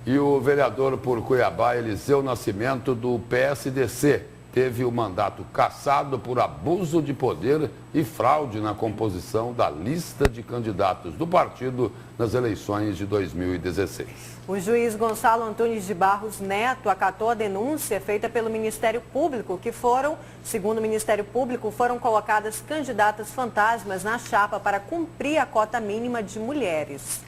E o vereador por Cuiabá, Eliseu Nascimento, do PSDC, teve o mandato cassado por abuso de poder e fraude na composição da lista de candidatos do partido nas eleições de 2016. O juiz Gonçalo Antunes de Barros Neto acatou a denúncia feita pelo Ministério Público, que segundo o Ministério Público, foram colocadas candidatas fantasmas na chapa para cumprir a cota mínima de mulheres.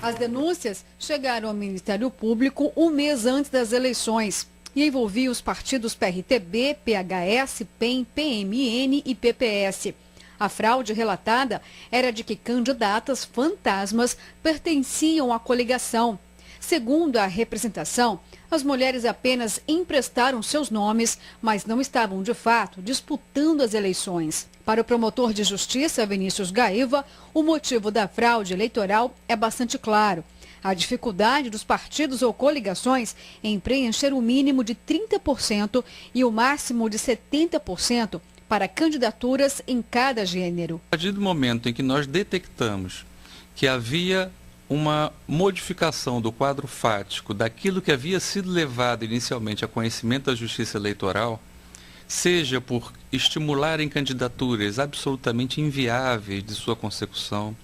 As denúncias chegaram ao Ministério Público um mês antes das eleições e envolviam os partidos PRTB, PHS, PEN, PMN e PPS. A fraude relatada era de que candidatas fantasmas pertenciam à coligação. Segundo a representação, as mulheres apenas emprestaram seus nomes, mas não estavam, de fato, disputando as eleições. Para o promotor de justiça, Vinícius Gaíva, o motivo da fraude eleitoral é bastante claro. A dificuldade dos partidos ou coligações em preencher o mínimo de 30% e o máximo de 70% para candidaturas em cada gênero. A partir do momento em que nós detectamos que havia uma modificação do quadro fático daquilo que havia sido levado inicialmente a conhecimento da Justiça Eleitoral, seja por estimularem candidaturas absolutamente inviáveis de sua consecução,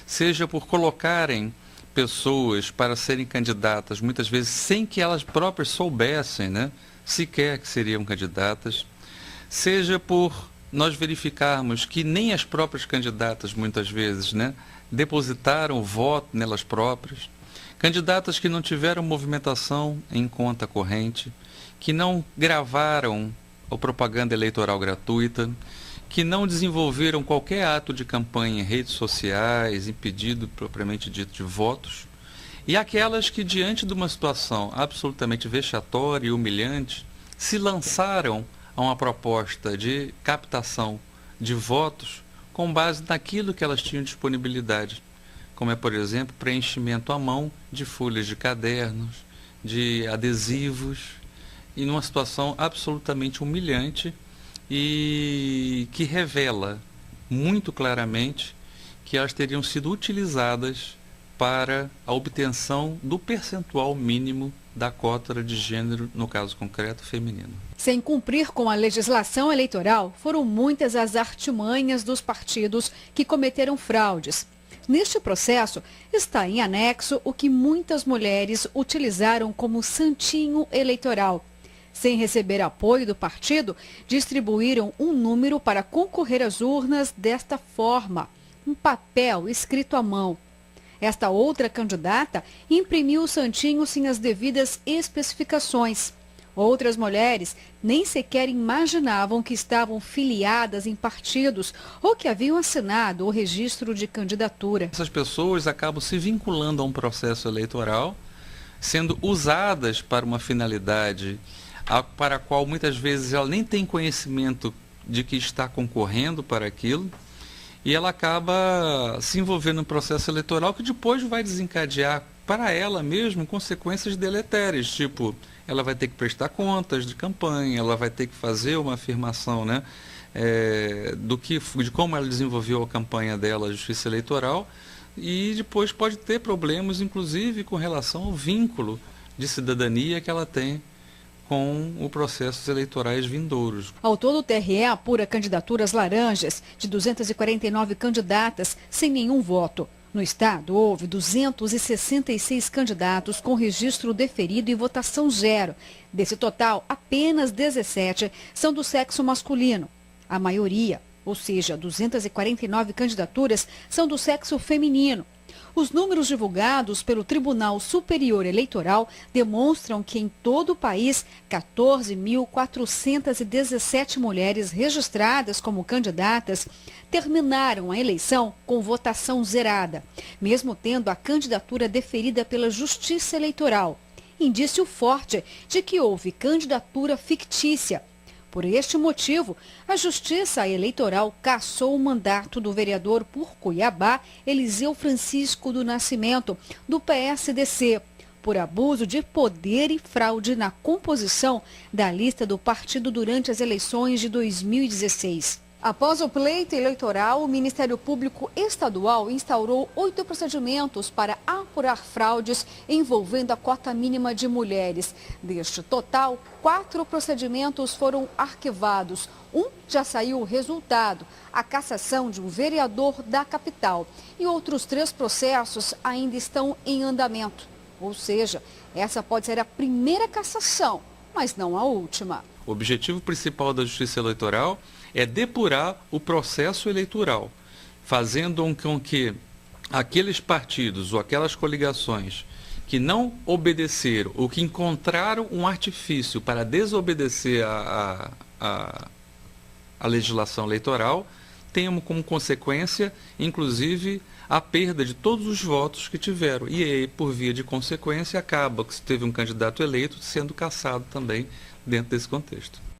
seja por colocarem pessoas para serem candidatas, muitas vezes sem que elas próprias soubessem, sequer que seriam candidatas, seja por nós verificarmos que nem as próprias candidatas, muitas vezes, depositaram o voto nelas próprias, candidatas que não tiveram movimentação em conta corrente, que não gravaram a propaganda eleitoral gratuita, que não desenvolveram qualquer ato de campanha em redes sociais, impedido propriamente dito de votos, e aquelas que, diante de uma situação absolutamente vexatória e humilhante, se lançaram a uma proposta de captação de votos com base naquilo que elas tinham disponibilidade, como é, por exemplo, preenchimento à mão de folhas de cadernos, de adesivos, e numa situação absolutamente humilhante e que revela muito claramente que elas teriam sido utilizadas para a obtenção do percentual mínimo da cota de gênero, no caso concreto, feminino. Sem cumprir com a legislação eleitoral, foram muitas as artimanhas dos partidos que cometeram fraudes. Neste processo, está em anexo o que muitas mulheres utilizaram como santinho eleitoral. Sem receber apoio do partido, distribuíram um número para concorrer às urnas desta forma, um papel escrito à mão. Esta outra candidata imprimiu o santinho sem as devidas especificações. Outras mulheres nem sequer imaginavam que estavam filiadas em partidos ou que haviam assinado o registro de candidatura. Essas pessoas acabam se vinculando a um processo eleitoral, sendo usadas para uma finalidade para a qual muitas vezes ela nem tem conhecimento de que está concorrendo para aquilo, e ela acaba se envolvendo no processo eleitoral que depois vai desencadear para ela mesma consequências deletérias, tipo, ela vai ter que prestar contas de campanha, ela vai ter que fazer uma afirmação de como ela desenvolveu a campanha dela, a justiça eleitoral, e depois pode ter problemas, inclusive, com relação ao vínculo de cidadania que ela tem com os processos eleitorais vindouros. Ao todo, o TRE apura candidaturas laranjas de 249 candidatas sem nenhum voto. No estado, houve 266 candidatos com registro deferido e votação zero. Desse total, apenas 17 são do sexo masculino. A maioria, ou seja, 249 candidaturas, são do sexo feminino. Os números divulgados pelo Tribunal Superior Eleitoral demonstram que em todo o país, 14.417 mulheres registradas como candidatas terminaram a eleição com votação zerada, mesmo tendo a candidatura deferida pela Justiça Eleitoral. Indício forte de que houve candidatura fictícia. Por este motivo, a Justiça Eleitoral cassou o mandato do vereador por Cuiabá, Eliseu Francisco do Nascimento, do PSDC, por abuso de poder e fraude na composição da lista do partido durante as eleições de 2016. Após o pleito eleitoral, o Ministério Público Estadual instaurou 8 procedimentos para apurar fraudes envolvendo a cota mínima de mulheres. Deste total, 4 procedimentos foram arquivados. Um já saiu o resultado, a cassação de um vereador da capital. E outros 3 processos ainda estão em andamento. Ou seja, essa pode ser a primeira cassação, mas não a última. O objetivo principal da Justiça Eleitoral é depurar o processo eleitoral, fazendo com que aqueles partidos ou aquelas coligações que não obedeceram ou que encontraram um artifício para desobedecer a legislação eleitoral tenham como consequência, inclusive, a perda de todos os votos que tiveram. E aí, por via de consequência, acaba que se teve um candidato eleito sendo cassado também dentro desse contexto.